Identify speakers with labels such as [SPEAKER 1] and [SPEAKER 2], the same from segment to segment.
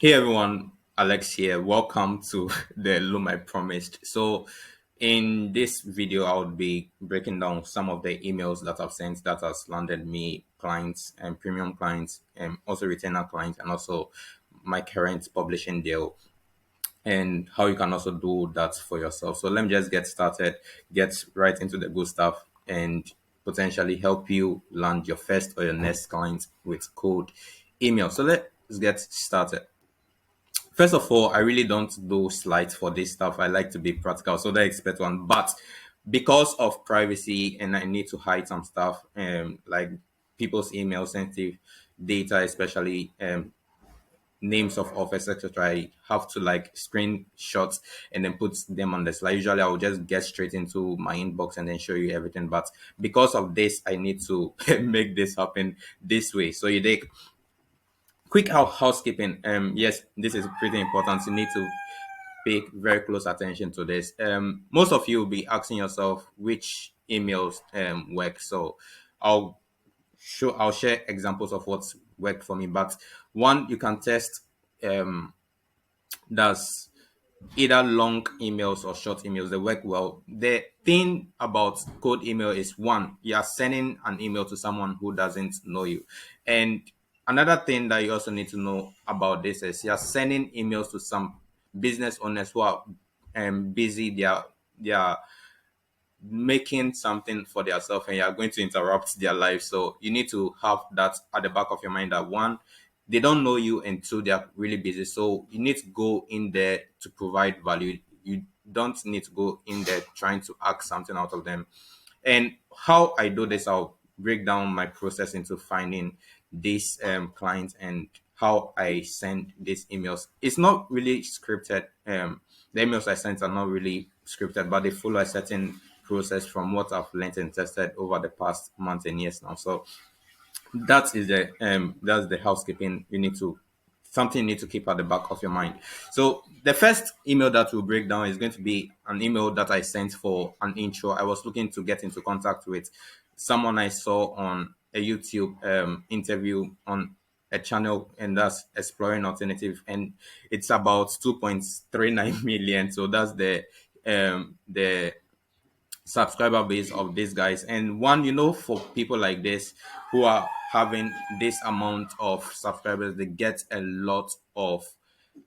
[SPEAKER 1] Hey everyone, Alex here. Welcome to the Loom I Promised. So, in this video, I would be breaking down some of the emails that I've sent that has landed me clients and premium clients, and also retainer clients, and also my current publishing deal, and how you can also do that for yourself. So, let me just get started, get right into the good stuff, and potentially help you land your first or your next client with code email. So, let's get started. First of all, I really don't do slides for this stuff. I like to be practical, so the expert one. But because of privacy and I need to hide some stuff, like people's email sensitive data, especially names of office, etc. I have to like screenshot and then put them on the slide. Usually, I will just get straight into my inbox and then show you everything. But because of this, I need to make this happen this way. So you take quick housekeeping. Yes, this is pretty important. You need to pay very close attention to this. Most of you will be asking yourself which emails work. So I'll I'll share examples of what's worked for me. But one you can test um that's either long emails or short emails. They work well. The thing about cold email is one, you are sending an email to someone who doesn't know you. And another thing that you also need to know about this is you're sending emails to some business owners who are busy. They are making something for themselves and you're going to interrupt their life. So you need to have that at the back of your mind that one, they don't know you, and two, they're really busy. So you need to go in there to provide value. You don't need to go in there trying to ask something out of them. And how I do this, I'll break down my process into finding these clients and how I send these emails. It's not really scripted. The emails I sent are not really scripted, but they follow a certain process from what I've learned and tested over the past months and years now. So that's the housekeeping you need to something you need to keep at the back of your mind. So the first email that we'll break down is going to be an email that I sent for an intro. I was looking to get into contact with someone I saw on a YouTube interview on a channel, and that's exploring alternative, and it's about 2.39 million. So that's the subscriber base of these guys. And one, for people like this who are having this amount of subscribers, they get a lot of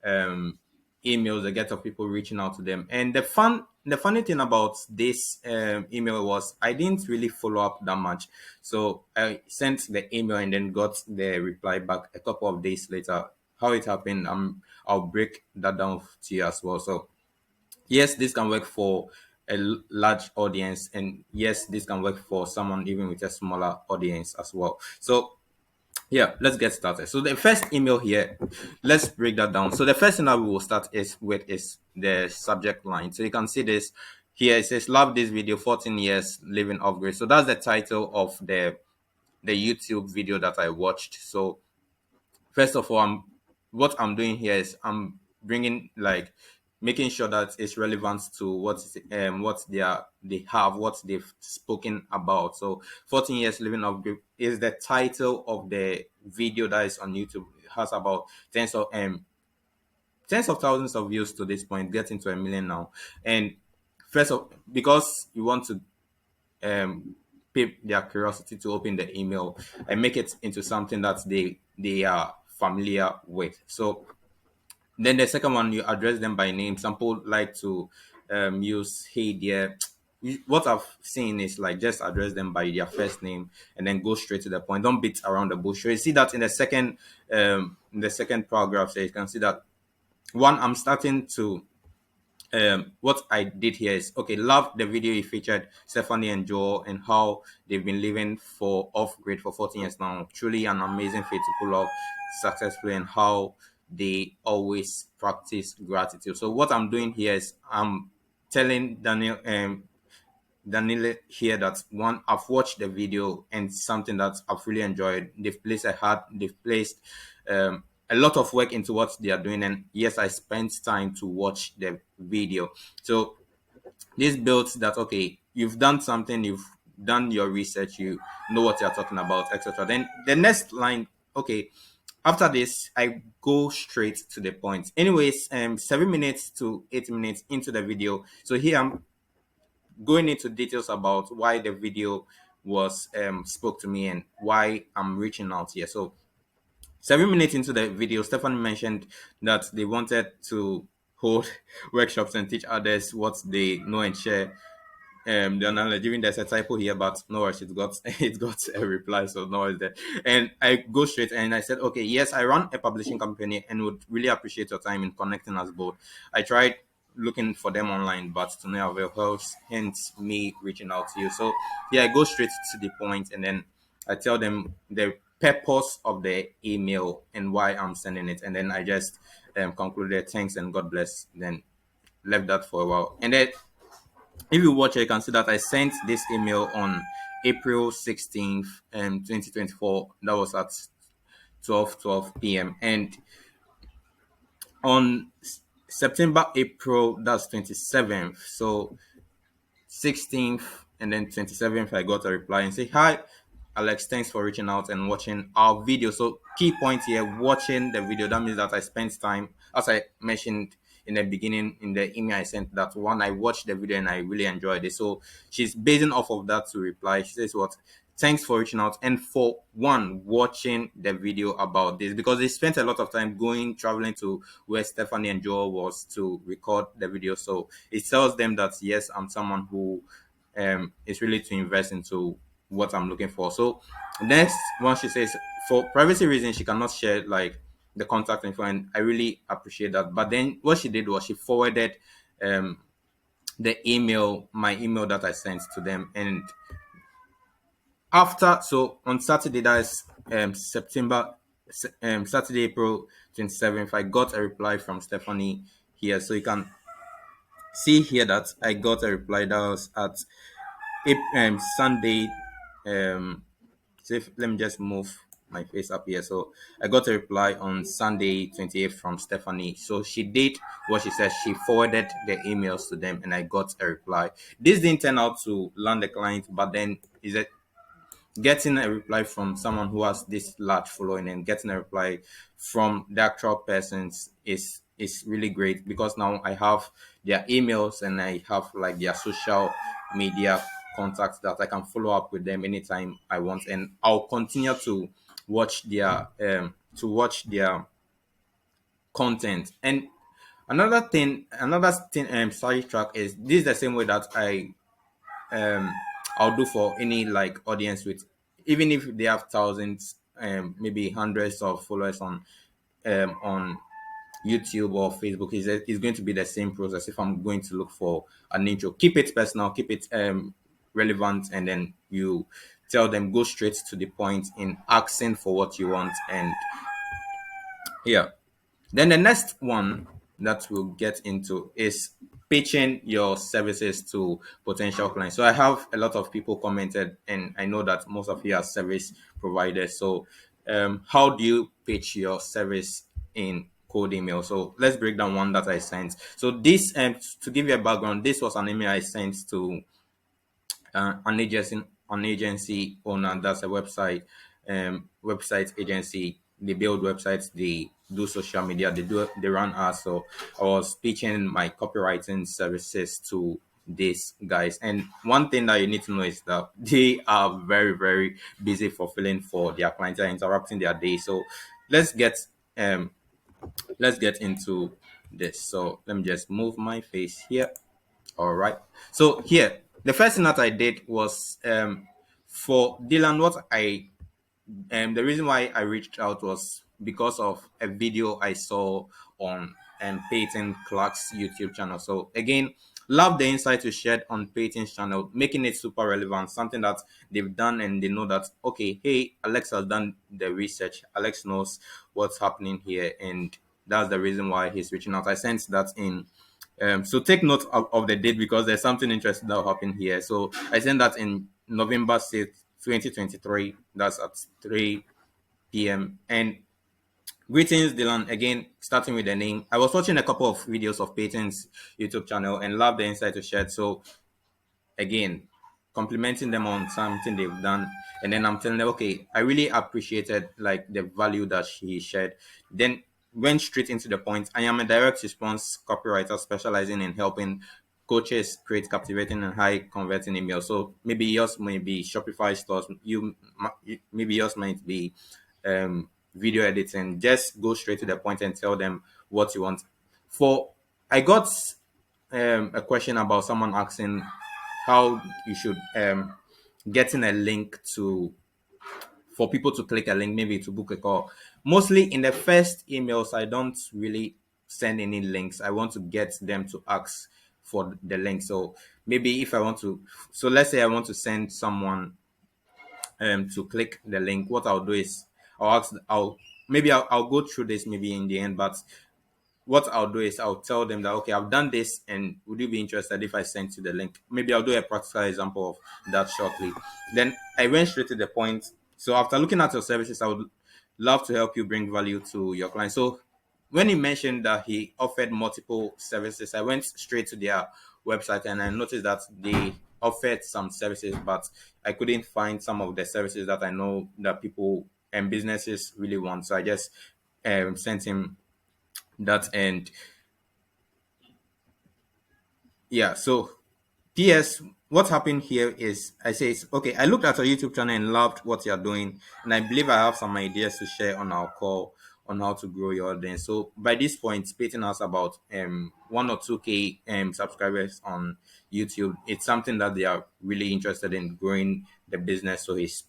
[SPEAKER 1] um emails, they get of people reaching out to them. And the funny thing about this email was I didn't really follow up that much. So I sent the email and then got the reply back a couple of days later. How it happened, I'll break that down to you as well. So yes, this can work for a large audience, and yes, this can work for someone even with a smaller audience as well. So yeah, let's get started. So the first email here, let's break that down. So the first thing that we will start is the subject line. So you can see this here. It says, "Love this video, 14 years living off grid." So that's the title of the YouTube video that I watched. So first of all, what I'm doing here is I'm bringing like making sure that it's relevant to what they have, what they've spoken about. So 14 years living off grid is the title of the video that is on YouTube. It has about tens of thousands of views to this point, getting to a million now. And first of, because you want to pique their curiosity to open the email and make it into something that they are familiar with. So then the second one, you address them by name. Some people like to use "Hey dear." What I've seen is like just address them by their first name and then go straight to the point. Don't beat around the bush. So you see that in the second paragraph, so you can see that one, I'm starting to what I did here is okay. Love the video you featured Stephanie and Joel and how they've been living for off grid for 14 years now. Truly an amazing feat to pull off successfully, and how they always practice gratitude. So what I'm doing here is I'm telling Daniel here that one, I've watched the video and something that I've really enjoyed. They've placed a lot of work into what they are doing, and yes, I spent time to watch the video. So this builds that okay, you've done something, you've done your research, you know what you're talking about, etc. Then the next line, okay, After this, I go straight to the point. Anyways, 7 minutes to 8 minutes into the video. So here I'm going into details about why the video was spoke to me and why I'm reaching out here. So 7 minutes into the video, Stephanie mentioned that they wanted to hold workshops and teach others what they know and share the knowledge. Even there's a typo here, but no worries, it got it got a reply, so no worries there. And I go straight and I said, okay, yes, I run a publishing company and would really appreciate your time in connecting us both. I tried looking for them online, but to no avail, hence me reaching out to you. So yeah, I go straight to the point and then I tell them the purpose of the email and why I'm sending it, and then I just concluded thanks and God bless. Then left that for a while, and then if you watch it, you can see that I sent this email on April 16th, 2024. That was at 12 p.m. And on September, April, that's 27th. So 16th and then 27th, I got a reply and say, "Hi, Alex, thanks for reaching out and watching our video." So key point here, watching the video. That means that I spent time, as I mentioned in the beginning in the email I sent, that one, I watched the video and I really enjoyed it. So she's basing off of that to reply. She says what? Thanks for reaching out and for one watching the video about this, because they spent a lot of time traveling to where Stephanie and Joel was to record the video. So it tells them that yes, I'm someone who is really to invest into what I'm looking for. So next one, she says for privacy reasons she cannot share like the contact info, and I really appreciate that. But then what she did was she forwarded um my email that I sent to them. And after, so on Saturday, that is Saturday, April 27th, I got a reply from Stephanie here. So you can see here that I got a reply that was at Sunday. Let me just move my face up here. So I got a reply on Sunday 28th from Stephanie. So she did what she said. She forwarded the emails to them, and I got a reply. This didn't turn out to land the client, but then is it getting a reply from someone who has this large following and getting a reply from the actual persons is really great, because now I have their emails and I have like their social media contacts that I can follow up with them anytime I want, and I'll continue to watch their content. And another thing side track is this is the same way that um I'll do for any like audience with, even if they have thousands, maybe hundreds of followers on YouTube or Facebook. Is going to be the same process. If I'm going to look for an intro, keep it personal, keep it relevant, and then you tell them, go straight to the point in asking for what you want. And yeah, then the next one that we'll get into is pitching your services to potential clients. So I have a lot of people commented, and I know that most of you are service providers. So how do you pitch your service in cold email? So let's break down one that I sent. So this, to give you a background, this was an email I sent to an agency owner. That's a website agency. They build websites, they do social media, they run ads. So I was pitching my copywriting services to these guys. And one thing that you need to know is that they are very, very busy fulfilling for their clients. They're interrupting their day. So let's get um let's get into this. So let me just move my face here. All right. So here, the first thing that I did was for Dylan. The reason why I reached out was because of a video I saw on Peyton Clark's YouTube channel. So again, love the insight you shared on Peyton's channel, making it super relevant, something that they've done and they know that, okay, hey, Alex has done the research. Alex knows what's happening here, and that's the reason why he's reaching out. I sensed that in so take note of the date, because there's something interesting that will happen here. So I sent that in November 6th, 2023. That's at 3 p.m. And greetings, Dylan. Again, starting with the name. I was watching a couple of videos of Peyton's YouTube channel and love the insight you shared. So again, complimenting them on something they've done. And then I'm telling them, okay, I really appreciated like the value that she shared. Then went straight into the point. I am a direct response copywriter specializing in helping coaches create captivating and high converting emails. So maybe yours might be Shopify stores. Maybe yours might be video editing. Just go straight to the point and tell them what you want. For I got a question about someone asking how you should getting a link to for people to click a link, maybe to book a call. Mostly in the first emails, I don't really send any links. I want to get them to ask for the link. So maybe if I want to, so let's say I want to send someone to click the link, what I'll do is I'll go through this maybe in the end, but what I'll do is I'll tell them that okay, I've done this, and would you be interested if I send you the link? Maybe I'll do a practical example of that shortly. Then I went straight to the point. So after looking at your services, I would love to help you bring value to your clients. So when he mentioned that he offered multiple services, I went straight to their website and I noticed that they offered some services, but I couldn't find some of the services that I know that people and businesses really want. So I just sent him that, and yeah. So PS, what happened here is I say, okay, I looked at your YouTube channel and loved what you're doing, and I believe I have some ideas to share on our call on how to grow your audience. So by this point, Peyton has about 1 or 2K subscribers on YouTube. It's something that they are really interested in growing the business. So he's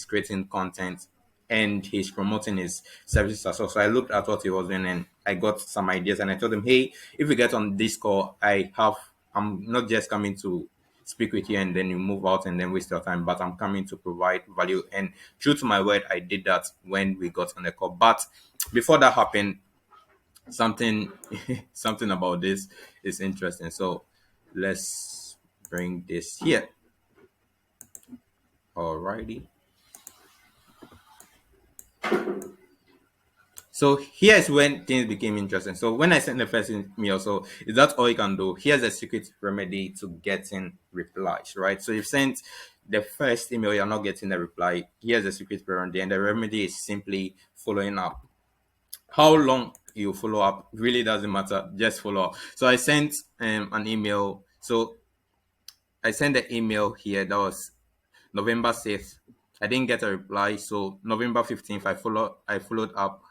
[SPEAKER 1] creating content and he's promoting his services as well. So I looked at what he was doing and I got some ideas, and I told him, hey, if we get on this call, I'm not just coming to speak with you and then you move out and then waste your time, but I'm coming to provide value. And true to my word, I did that when we got on the call. But before that happened, something something about this is interesting. So let's bring this here. Alrighty. So here's when things became interesting. So when I sent the first email, so is that all you can do? Here's a secret remedy to getting replies, right? So you've sent the first email, you're not getting a reply. Here's the secret remedy, and the remedy is simply following up. How long you follow up really doesn't matter. Just follow up. So I sent an email. So I sent the email here. That was November 6th. I didn't get a reply. So November 15th, I followed up.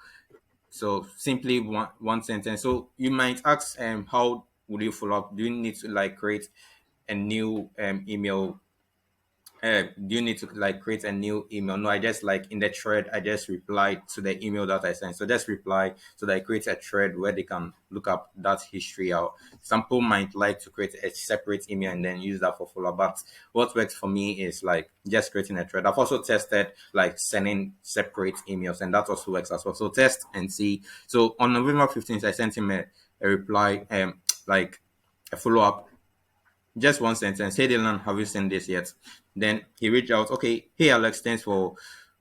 [SPEAKER 1] So simply one sentence. So you might ask, how would you follow up? Do you need to like create a new email? Do you need to like create a new email? No, I just like in the thread, I just replied to the email that I sent. So just reply so that I create a thread where they can look up that history out. Some people might like to create a separate email and then use that for follow up. But what works for me is like just creating a thread. I've also tested like sending separate emails, and that also works as well. So test and see. So on November 15th, I sent him a reply, like a follow up, just one sentence. Hey Dylan, have you seen this yet? Then he reached out. Okay, hey Alex, thanks for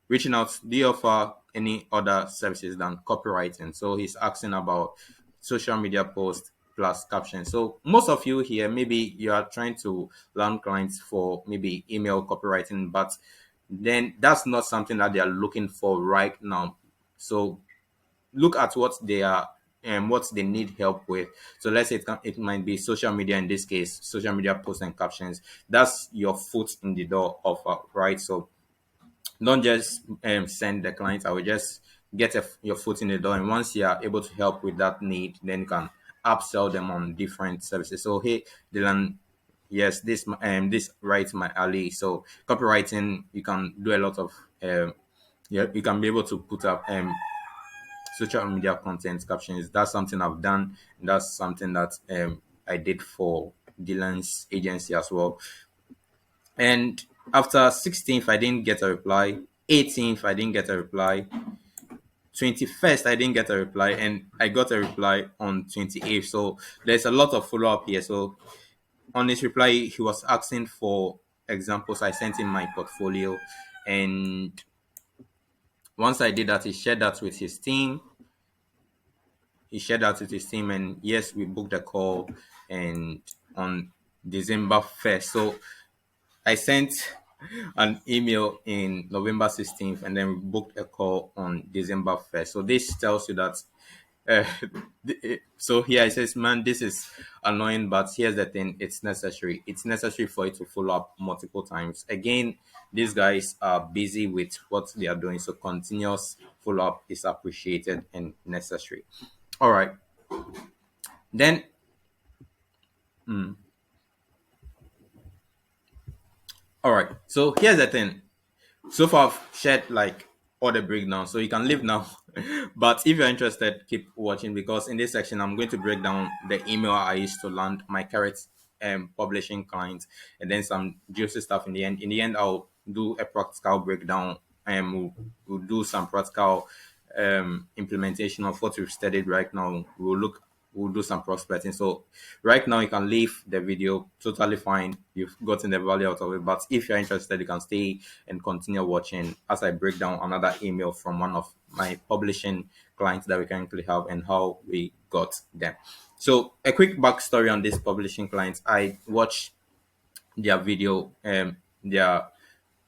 [SPEAKER 1] reaching out. Do you offer any other services than copywriting? So he's asking about social media posts plus captions. So most of you here, maybe you are trying to land clients for maybe email copywriting, but then that's not something that they are looking for right now. So look at what they are and what they need help with. So let's say it might be social media, in this case, social media posts and captions. That's your foot in the door offer, right? So don't just send the client. I will just get your foot in the door, and once you are able to help with that need, then you can upsell them on different services. So hey, Dylan, yes, this writes my alley. So copywriting, you can do a lot of yeah, you can be able to put up social media content captions. That's something I've done. That's something that I did for Dylan's agency as well. And after 16th, I didn't get a reply. 18th, I didn't get a reply. 21st, I didn't get a reply, and I got a reply on 28th. So there's a lot of follow up here. So on his reply, he was asking for examples. I sent him my portfolio, and once I did that, he shared that with his team. And yes, we booked a call and on December 1st. So I sent an email in November 16th, and then we booked a call on December 1st. So this tells you that. Uh, so here it says, man, this is annoying, but here's the thing: it's necessary. It's necessary for you to follow up multiple times. Again, these guys are busy with what they are doing, so continuous follow up is appreciated and necessary. All right, then. All right. So here's the thing. So far, I've shared like all the breakdown, so you can leave now. But if you're interested, keep watching because in this section, I'm going to break down the email I used to land my carrot publishing clients, and then some juicy stuff in the end. In the end, I'll do a practical breakdown, and we'll do some practical implementation of what we've studied right now. We'll do some prospecting. So right now you can leave the video totally fine. You've gotten the value out of it. But if you're interested, you can stay and continue watching as I break down another email from one of my publishing clients that we currently have and how we got them. So a quick backstory on this publishing clients. I watched their video, their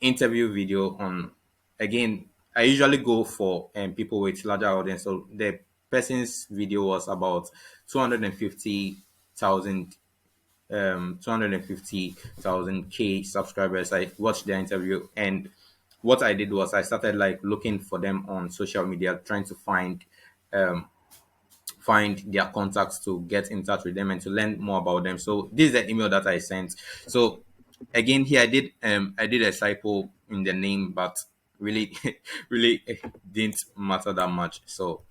[SPEAKER 1] interview video on, again, I usually go for people with larger audience. So the person's video was about 250,000 250,000 K subscribers. I watched their interview, and what I did was I started like looking for them on social media, trying to um, find their contacts to get in touch with them and to learn more about them. So this is the email that I sent. So again, here I did a typo in the name, but really really didn't matter that much. So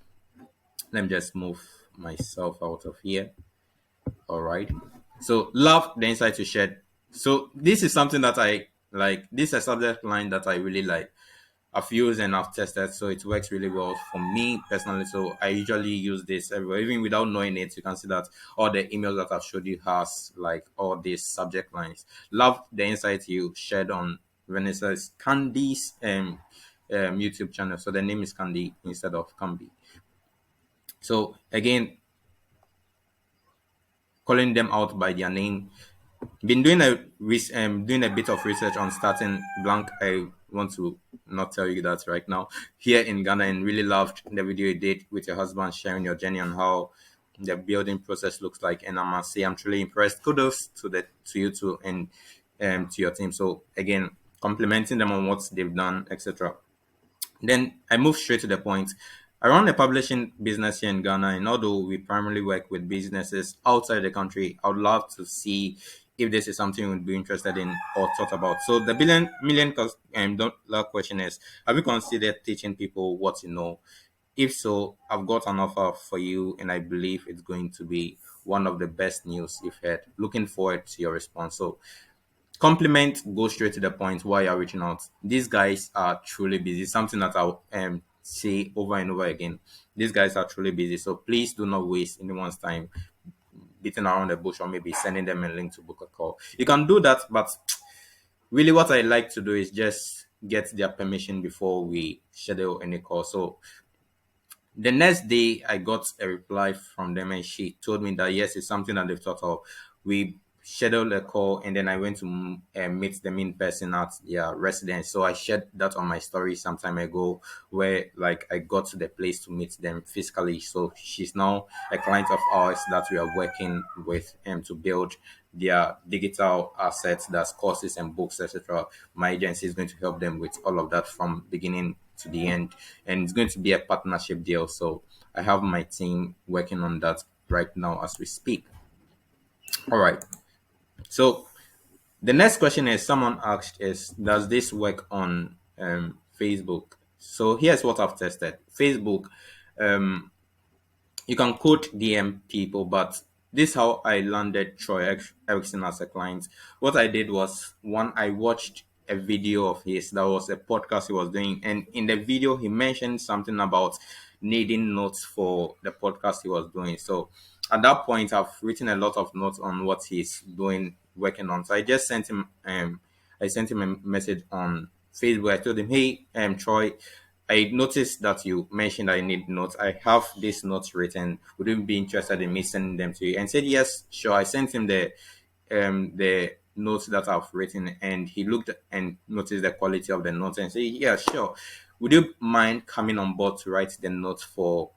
[SPEAKER 1] let me just move myself out of here. All right. So love the insight you shared. So this is something that I like. This is a subject line that I really like. I've used and I've tested, so it works really well for me personally. So I usually use this everywhere, even without knowing it. You can see that all the emails that I've showed you has like all these subject lines. Love the insight you shared on Vanessa's Candy's YouTube channel. So the name is Candy instead of Camby. So again, calling them out by their name. Been doing doing a bit of research on starting blank. I want to not tell you that right now here in Ghana, and really loved the video you did with your husband sharing your journey on how the building process looks like. And I must say I'm truly impressed. Kudos to you too and to your team. So again, complimenting them on what they've done, etc. Then I move straight to the point. I run a publishing business here in Ghana, and although we primarily work with businesses outside the country, I would love to see if this is something you would be interested in or thought about. So the dollar question is: have you considered teaching people what you know? If so, I've got an offer for you, and I believe it's going to be one of the best news you've heard. Looking forward to your response. So compliment, go straight to the point why you're reaching out. These guys are truly busy. Something that I'll say over and over again. These guys are truly busy. So please do not waste anyone's time beating around the bush or maybe sending them a link to book a call. You can do that, but really what I like to do is just get their permission before we schedule any call. So the next day, I got a reply from them, and she told me that yes, it's something that they've thought of. We scheduled a call, and then I went to meet them in person at their residence. So I shared that on my story some time ago, where like I got to the place to meet them physically. So she's now a client of ours that we are working with to build their digital assets, that's courses and books, etc. My agency is going to help them with all of that from beginning to the end, and it's going to be a partnership deal. So I have my team working on that right now as we speak. All right. So the next question is someone asked is, does this work on Facebook? So here's what I've tested. Facebook, um, you can quote DM people, but this is how I landed Erickson as a client. What I did was one, I watched a video of his that was a podcast he was doing, and in the video he mentioned something about needing notes for the podcast he was doing. So at that point, I've written a lot of notes on what he's doing, working on. So I sent him a message on Facebook. I told him, hey, Troy, I noticed that you mentioned I need notes. I have these notes written. Would you be interested in me sending them to you? And said yes, sure. I sent him the notes that I've written, and he looked and noticed the quality of the notes and say, "Yeah, sure. Would you mind coming on board to write the notes for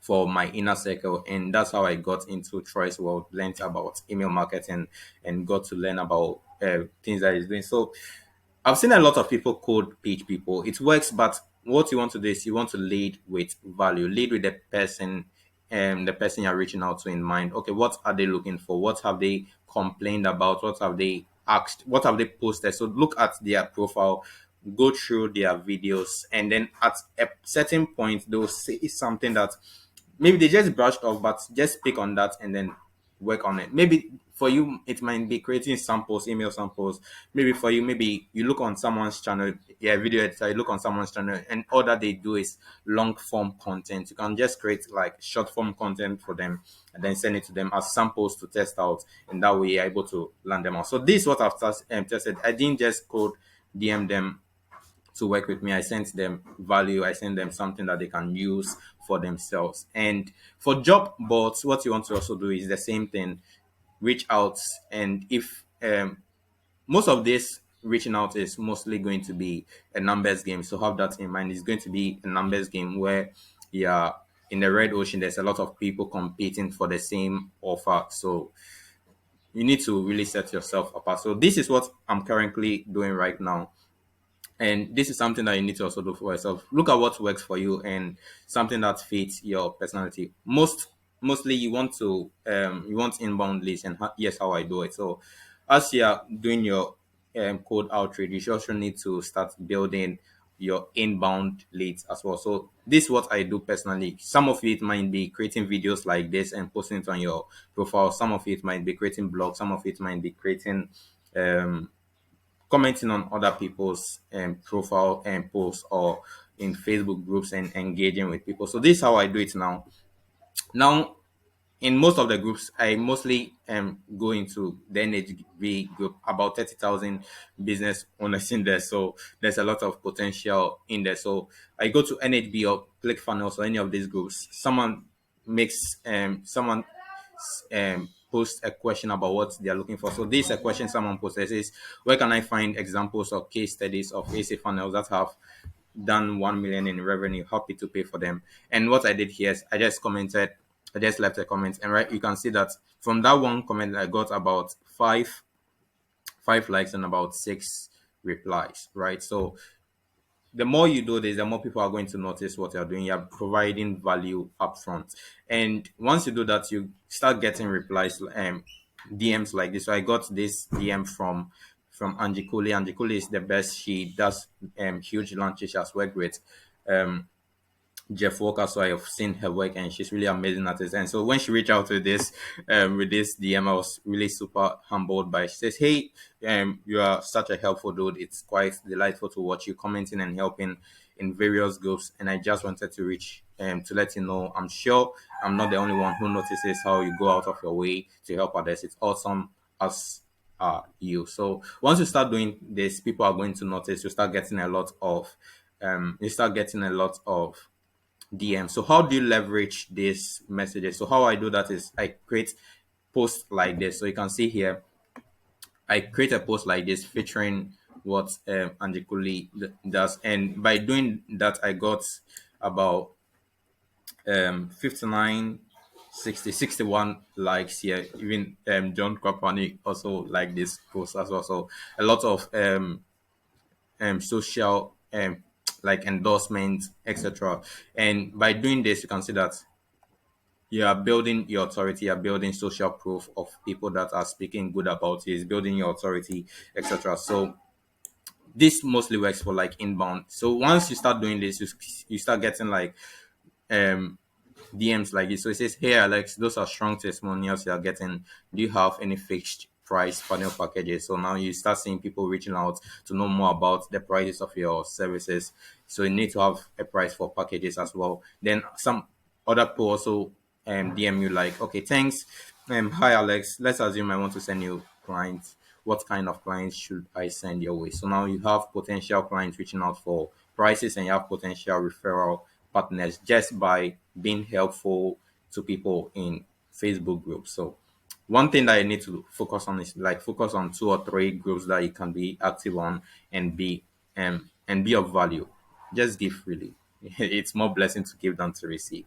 [SPEAKER 1] my inner circle?" And that's how I got into Troy's world, learned about email marketing, and got to learn about things that he's doing. So I've seen a lot of people code page people. It works, but what you want to do is you want to lead with value, lead with the person you're reaching out to in mind. Okay, what are they looking for? What have they complained about? What have they asked? What have they posted? So look at their profile, go through their videos, and then at a certain point they'll say something that maybe they just brushed off, but just pick on that and then work on it. Maybe for you it might be creating samples, email samples. Maybe for you, maybe you look on someone's channel, yeah, video editor, you look on someone's channel, and all that they do is long form content. You can just create like short form content for them and then send it to them as samples to test out, and that way you're able to land them out. So this is what I've tested. I didn't just code DM them to work with me. I sent them value. I sent them something that they can use for themselves. And for job boards, what you want to also do is the same thing. Reach out, and if most of this reaching out is mostly going to be a numbers game. So have that in mind. It's going to be a numbers game where, yeah, in the red ocean, there's a lot of people competing for the same offer. So you need to really set yourself apart. So this is what I'm currently doing right now, and this is something that you need to also do for yourself. Look at what works for you and something that fits your personality. Mostly you want inbound leads, and yes, how I do it. So as you are doing your cold outreach, you also need to start building your inbound leads as well. So this is what I do personally. Some of it might be creating videos like this and posting it on your profile. Some of it might be creating blogs. Some of it might be creating um commenting on other people's profile and posts, or in Facebook groups and engaging with people. So this is how I do it now. Now, in most of the groups, I mostly go into the NHB group, about 30,000 business owners in there. So there's a lot of potential in there. So I go to NHB or ClickFunnels or any of these groups. Someone post a question about what they are looking for. So this is a question someone posted. It says, where can I find examples of case studies of AC funnels that have done 1 million in revenue? Happy to pay for them. And what I did here is I just left a comment, and right, you can see that from that one comment I got about five likes and about six replies, right? So the more you do this, the more people are going to notice what you're doing. You're providing value upfront, and once you do that, you start getting replies, DMs like this. So I got this DM from Angie Cooley. Angie Cooley is the best. She does huge launches. She has worked with um Jeff Walker, so I have seen her work, and she's really amazing at it. And so when she reached out with this DM, I was really super humbled by it. She says, "Hey, you are such a helpful dude. It's quite delightful to watch you commenting and helping in various groups. And I just wanted to reach to let you know, I'm sure I'm not the only one who notices how you go out of your way to help others. It's awesome as you. So once you start doing this, people are going to notice. You start getting a lot of DM. So how do you leverage these messages? So how I do that is I create posts like this. So you can see here, I create a post like this featuring what Angie Cooley does, and by doing that, I got about 59, 60, 61 likes here. Even John Kwapani also like this post as well. So a lot of social like endorsements, etc. And by doing this, you can see that you are building your authority, you are building social proof of people that are speaking good about you, is building your authority, etc. So this mostly works for like inbound. So once you start doing this, you start getting like um DMs like this. So it says, "Hey Alex, those are strong testimonials you are getting. Do you have any fixed price funnel packages?" So now you start seeing people reaching out to know more about the prices of your services. So you need to have a price for packages as well. Then some other people also DM you like, "Okay, thanks. Hi Alex. Let's assume I want to send you clients. What kind of clients should I send your way?" So now you have potential clients reaching out for prices, and you have potential referral partners just by being helpful to people in Facebook groups. So one thing that you need to focus on is like focus on two or three groups that you can be active on and be of value. Just give freely. It's more blessing to give than to receive.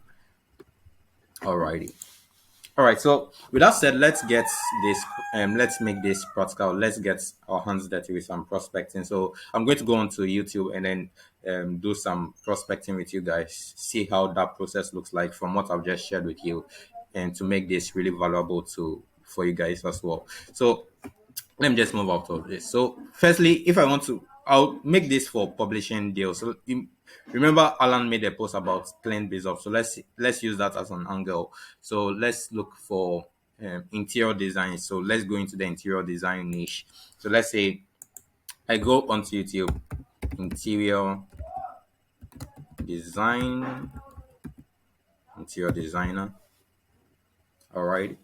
[SPEAKER 1] Alrighty. All right. So with that said, this. Let's make this practical. Let's get our hands dirty with some prospecting. So I'm going to go onto YouTube and then do some prospecting with you guys. See how that process looks like from what I've just shared with you, and to make this really valuable to for you guys as well. So let me just move out of this. So, firstly, if I want to, I'll make this for publishing deals. So, remember, Alan made a post about plain biz off. So let's use that as an angle. So let's look for interior design. So let's go into the interior design niche. So let's say I go onto YouTube, interior design, interior designer. All right.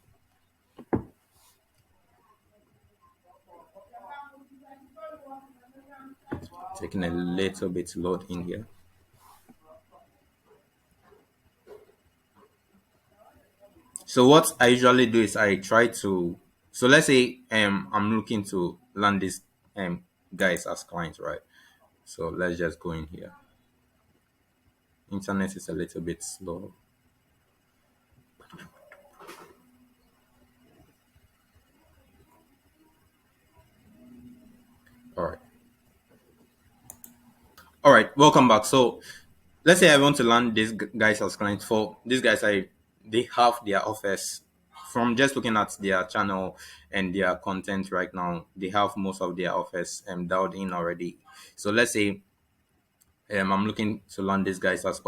[SPEAKER 1] Taking a little bit to load in here. So what I usually do is I try to, so let's say I'm looking to land these guys as clients, right? So let's just go in here. Internet is a little bit slow. All right. All right, welcome back. So let's say I want to land these guys as clients. For these guys, they have their offers from just looking at their channel and their content right now. They have most of their offers dialed in already. So let's say I'm looking to learn these guys as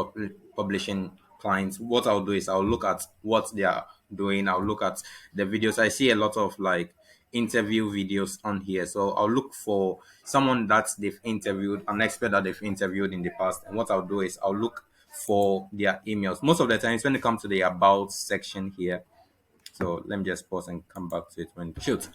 [SPEAKER 1] publishing clients. What I'll do is I'll look at what they are doing. I'll look at the videos. I see a lot of like interview videos on here. So I'll look for someone that they've interviewed, an expert that they've interviewed in the past. And what I'll do is I'll look for their emails. Most of the times when it comes to the about section here, so let me just pause and come back to it when shoot.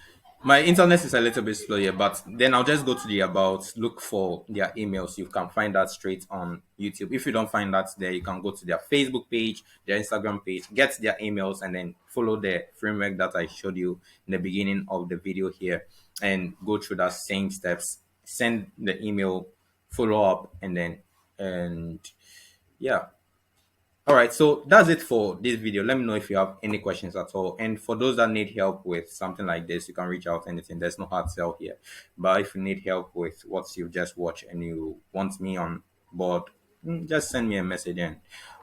[SPEAKER 1] My internet is a little bit slow here, but then I'll just go to the about, look for their emails. You can find that straight on YouTube. If you don't find that there, you can go to their Facebook page, their Instagram page, get their emails, and then follow the framework that I showed you in the beginning of the video here and go through that same steps. Send the email, follow up, and yeah. All right, so that's it for this video. Let me know if you have any questions at all. And for those that need help with something like this, you can reach out anything. There's no hard sell here. But if you need help with what you just watched and you want me on board, just send me a message and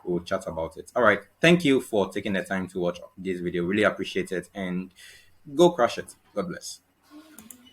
[SPEAKER 1] we'll chat about it. All right, thank you for taking the time to watch this video. Really appreciate it and go crush it. God bless.